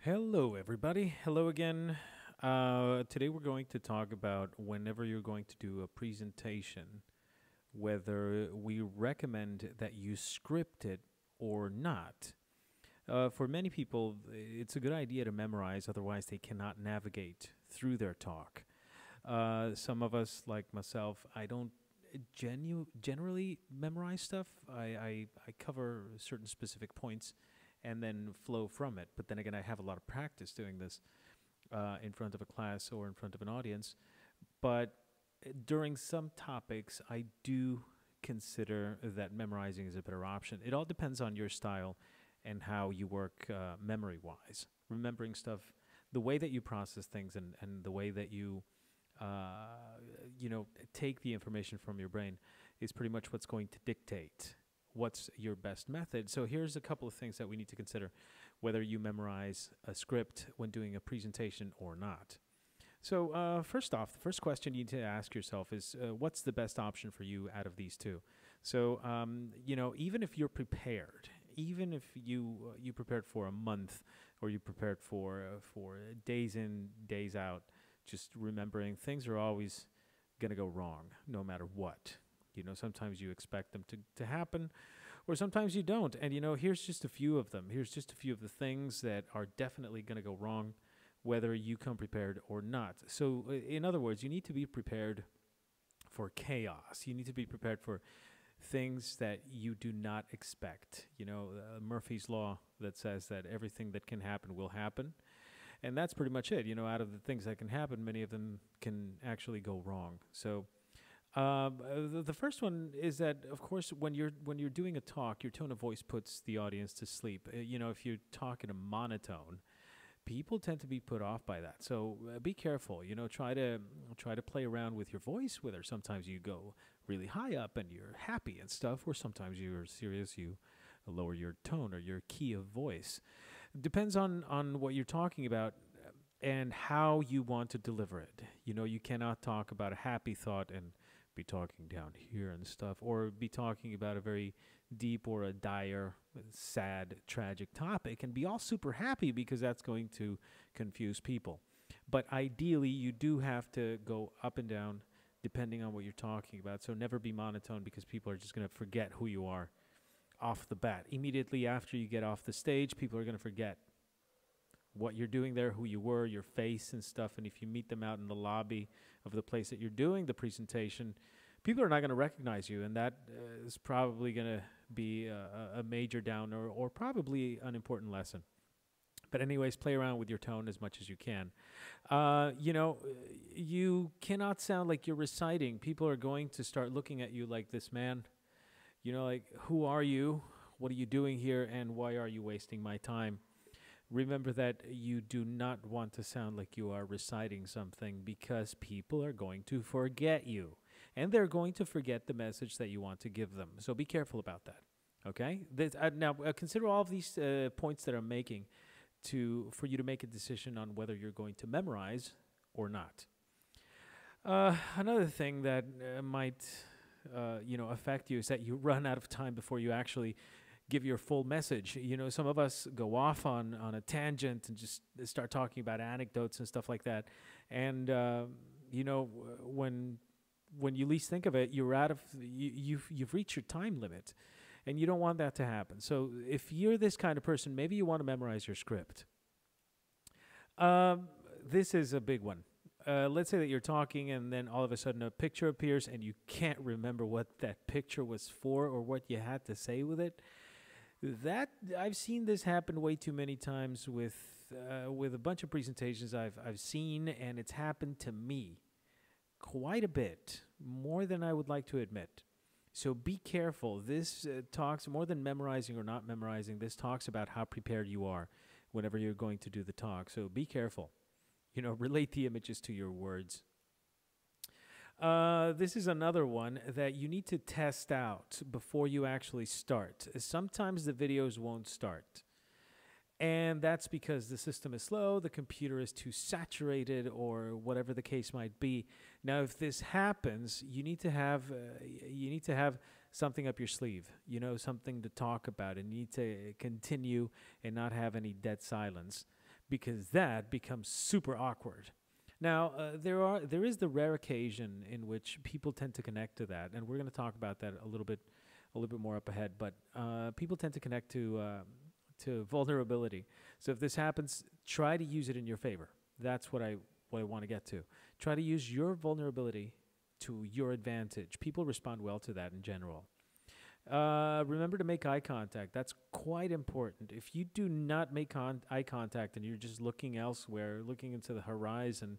Hello, everybody. Hello again. Today we're going to talk about whenever you're going to do a presentation, whether we recommend that you script it or not. For many people, it's a good idea to memorize, otherwise, they cannot navigate through their talk. Some of us, like myself, I don't generally memorize stuff. I cover certain specific points and then flow from it. But then again, I have a lot of practice doing this in front of a class or in front of an audience. But during some topics, I do consider that memorizing is a better option. It all depends on your style and how you work memory wise. Remembering stuff, the way that you process things and the way that take the information from your brain is pretty much what's going to dictate what's your best method. So here's a couple of things that we need to consider whether you memorize a script when doing a presentation or not. So first off, the first question you need to ask yourself is what's the best option for you out of these two? So even if you're prepared, even if you prepared for a month or you prepared for days in, days out, just remembering things are always going to go wrong no matter what. Sometimes you expect them to happen, or sometimes you don't. And, here's just a few of them. Here's just a few of the things that are definitely going to go wrong, whether you come prepared or not. So, in other words, you need to be prepared for chaos. You need to be prepared for things that you do not expect. Murphy's Law that says that everything that can happen will happen. And that's pretty much it. Out of the things that can happen, many of them can actually go wrong. So, the first one is that, of course, when you're doing a talk, your tone of voice puts the audience to sleep. If you talk in a monotone, people tend to be put off by that. So be careful. Try to play around with your voice. Whether sometimes you go really high up and you're happy and stuff, or sometimes you're serious, you lower your tone or your key of voice. Depends on what you're talking about and how you want to deliver it. You cannot talk about a happy thought and be talking down here and stuff, or be talking about a very deep or a dire, sad, tragic topic and be all super happy, because that's going to confuse people. But ideally, you do have to go up and down depending on what you're talking about. So never be monotone, because people are just going to forget who you are off the bat. Immediately after you get off the stage, people are going to forget what you're doing there, who you were, your face and stuff. And if you meet them out in the lobby of the place that you're doing the presentation, people are not going to recognize you, and that is probably going to be a major downer or probably an important lesson. But anyways, play around with your tone as much as you can. You cannot sound like you're reciting. People are going to start looking at you like, this man, like, who are you? What are you doing here? And why are you wasting my time? Remember that you do not want to sound like you are reciting something, because people are going to forget you, and they're going to forget the message that you want to give them. So be careful about that, okay? Now, consider all of these points that I'm making for you to make a decision on whether you're going to memorize or not. Another thing that might affect you is that you run out of time before you actually give your full message. Some of us go off on a tangent and just start talking about anecdotes and stuff like that. And, when you least think of it, you've reached your time limit, and you don't want that to happen. So if you're this kind of person, maybe you want to memorize your script. This is a big one. Let's say that you're talking and then all of a sudden a picture appears and you can't remember what that picture was for or what you had to say with it. That I've seen this happen way too many times with a bunch of presentations I've seen, and it's happened to me quite a bit, more than I would like to admit. So be careful. This talks more than memorizing or not memorizing. This talks about how prepared you are whenever you're going to do the talk. So be careful. Relate the images to your words. This is another one that you need to test out before you actually start. Sometimes the videos won't start. And that's because the system is slow, the computer is too saturated, or whatever the case might be. Now, if this happens, you need to have something up your sleeve, something to talk about, and you need to continue and not have any dead silence. because that becomes super awkward. Now, there is the rare occasion in which people tend to connect to that, and we're going to talk about that a little bit more up ahead. But people tend to connect to vulnerability. So if this happens, try to use it in your favor. That's what I want to get to. Try to use your vulnerability to your advantage. People respond well to that in general. Remember to make eye contact. That's quite important. If you do not make eye contact and you're just looking elsewhere, looking into the horizon,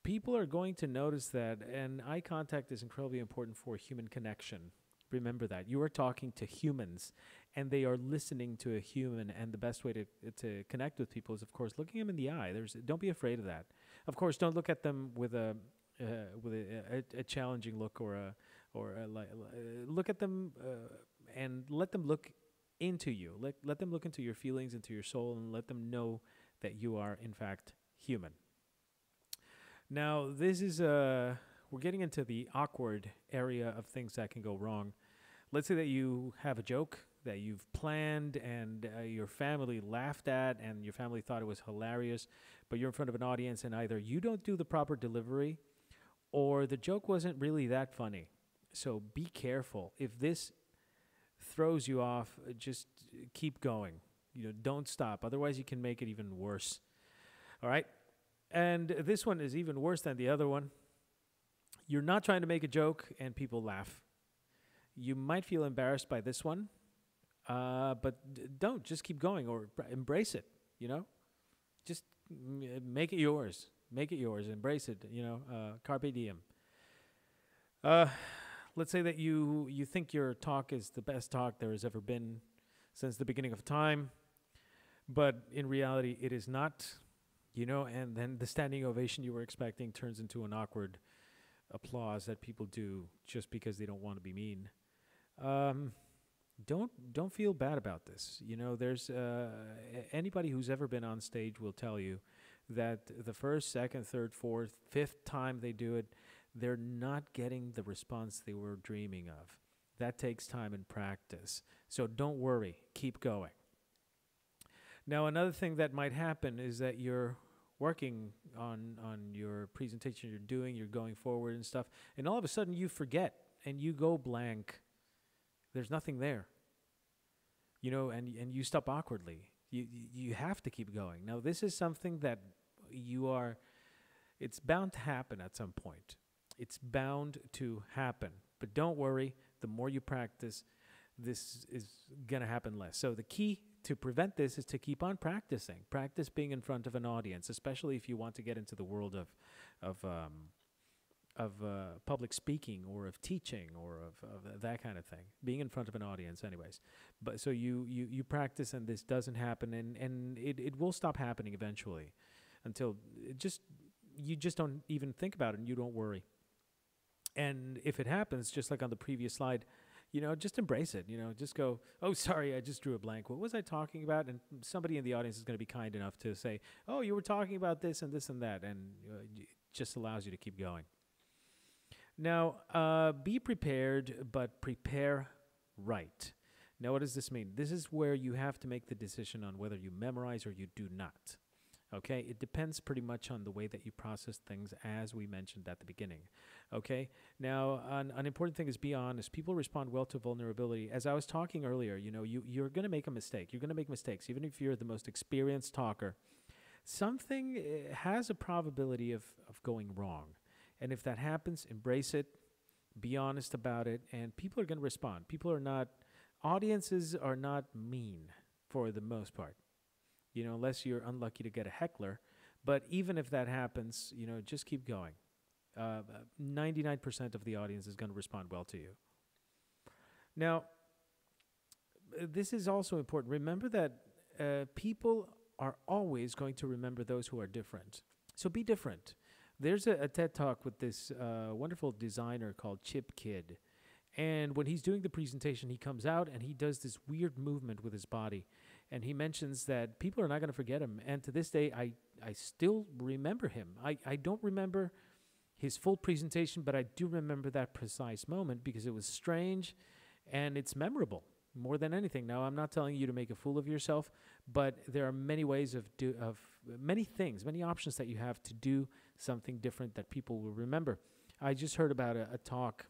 people are going to notice that. And eye contact is incredibly important for human connection. Remember that. You are talking to humans, and they are listening to a human. And the best way to connect with people is, of course, looking them in the eye. Don't be afraid of that. Of course, don't look at them with a challenging look look at them and let them look into you. Let them look into your feelings, into your soul, and let them know that you are, in fact, human. Now, this is we're getting into the awkward area of things that can go wrong. Let's say that you have a joke that you've planned and your family laughed at and your family thought it was hilarious, but you're in front of an audience and either you don't do the proper delivery or the joke wasn't really that funny. So be careful. If this throws you off, just keep going. Don't stop. Otherwise, you can make it even worse. All right? And this one is even worse than the other one. You're not trying to make a joke and people laugh. You might feel embarrassed by this one, but don't. Just keep going or embrace it, Just make it yours. Make it yours. Embrace it, carpe diem. Let's say that you think your talk is the best talk there has ever been since the beginning of time, but in reality it is not, and then the standing ovation you were expecting turns into an awkward applause that people do just because they don't want to be mean. Don't feel bad about this. There's anybody who's ever been on stage will tell you that the first, second, third, fourth, fifth time they do it, they're not getting the response they were dreaming of. That takes time and practice. So don't worry. Keep going. Now, another thing that might happen is that you're working on your presentation you're going forward and stuff, and all of a sudden you forget and you go blank. There's nothing there. And you stop awkwardly. You have to keep going. Now, this is something that it's bound to happen at some point. It's bound to happen. But don't worry, the more you practice, this is going to happen less. So the key to prevent this is to keep on practicing. Practice being in front of an audience, especially if you want to get into the world of public speaking or of teaching or of that kind of thing. Being in front of an audience anyways. But so you practice and this doesn't happen and it will stop happening eventually until you just don't even think about it and you don't worry. And if it happens, just like on the previous slide, just embrace it. Just go, oh, sorry, I just drew a blank. What was I talking about? And somebody in the audience is going to be kind enough to say, oh, you were talking about this and this and that. And it just allows you to keep going. Now, be prepared, but prepare right. Now, what does this mean? This is where you have to make the decision on whether you memorize or you do not. Okay? It depends pretty much on the way that you process things, as we mentioned at the beginning. Okay? Now, an important thing is be honest. People respond well to vulnerability. As I was talking earlier, you're going to make a mistake. You're going to make mistakes. Even if you're the most experienced talker, something has a probability of going wrong. And if that happens, embrace it, be honest about it, and people are going to respond. Audiences are not mean for the most part, unless you're unlucky to get a heckler. But even if that happens, just keep going. 99% of the audience is going to respond well to you. Now, this is also important. Remember that people are always going to remember those who are different. So be different. There's a TED Talk with this wonderful designer called Chip Kidd. And when he's doing the presentation, he comes out and he does this weird movement with his body. And he mentions that people are not going to forget him. And to this day, I still remember him. I don't remember his full presentation, but I do remember that precise moment because it was strange and it's memorable more than anything. Now, I'm not telling you to make a fool of yourself, But there are many ways of many things, many options that you have to do something different that people will remember. I just heard about a talk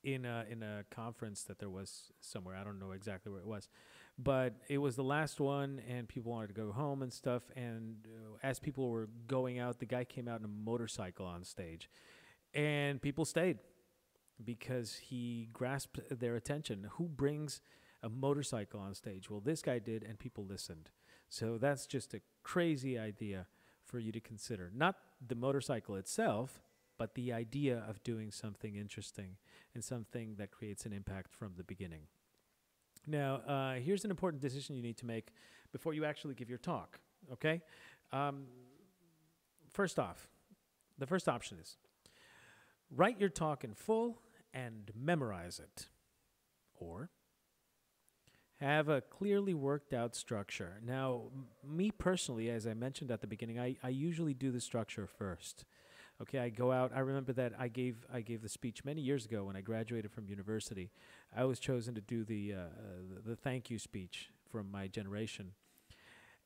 in a conference that there was somewhere. I don't know exactly where it was, but it was the last one, and people wanted to go home and stuff. And as people were going out, the guy came out in a motorcycle on stage, and people stayed because he grasped their attention. Who brings a motorcycle on stage? Well, this guy did, and people listened. So that's just a crazy idea for you to consider. Not the motorcycle itself, but the idea of doing something interesting and something that creates an impact from the beginning. Now, here's an important decision you need to make before you actually give your talk, okay? First off, the first option is write your talk in full and memorize it. Or have a clearly worked out structure. Now, me personally, as I mentioned at the beginning, I usually do the structure first. Okay, I go out. I remember that I gave the speech many years ago when I graduated from university. I was chosen to do the thank you speech from my generation.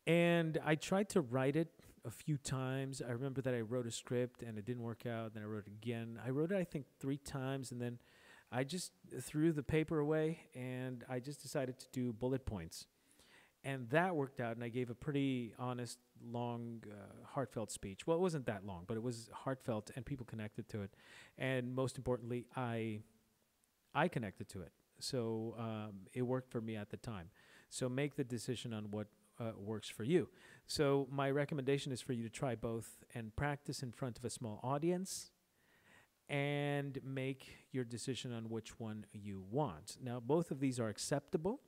And I tried to write it a few times. I remember that I wrote a script and it didn't work out. Then I wrote it again. I wrote it, I think, 3 times, and then I just threw the paper away, and I just decided to do bullet points. And that worked out, and I gave a pretty honest, long, heartfelt speech. Well, it wasn't that long, but it was heartfelt, and people connected to it. And most importantly, I connected to it. So it worked for me at the time. So make the decision on what works for you. So my recommendation is for you to try both and practice in front of a small audience and make your decision on which one you want. Now, both of these are acceptable.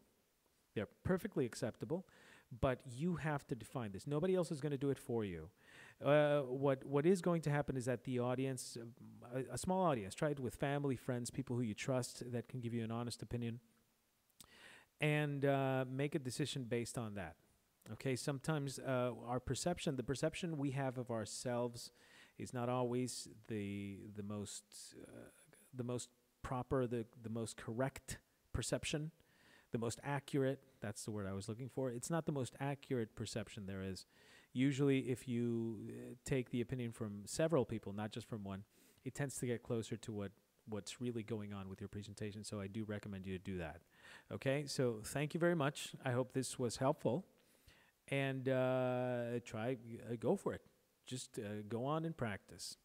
They're perfectly acceptable, but you have to define this. Nobody else is going to do it for you. What is going to happen is that the audience, a small audience, try it with family, friends, people who you trust that can give you an honest opinion, and make a decision based on that. Okay, sometimes the perception we have of ourselves is not always the most proper, the most correct perception, the most accurate. That's the word I was looking for. It's not the most accurate perception there is. Usually, if you take the opinion from several people, not just from one, it tends to get closer to what's really going on with your presentation. So I do recommend you to do that. Okay, so thank you very much. I hope this was helpful. And go for it. Just go on and practice.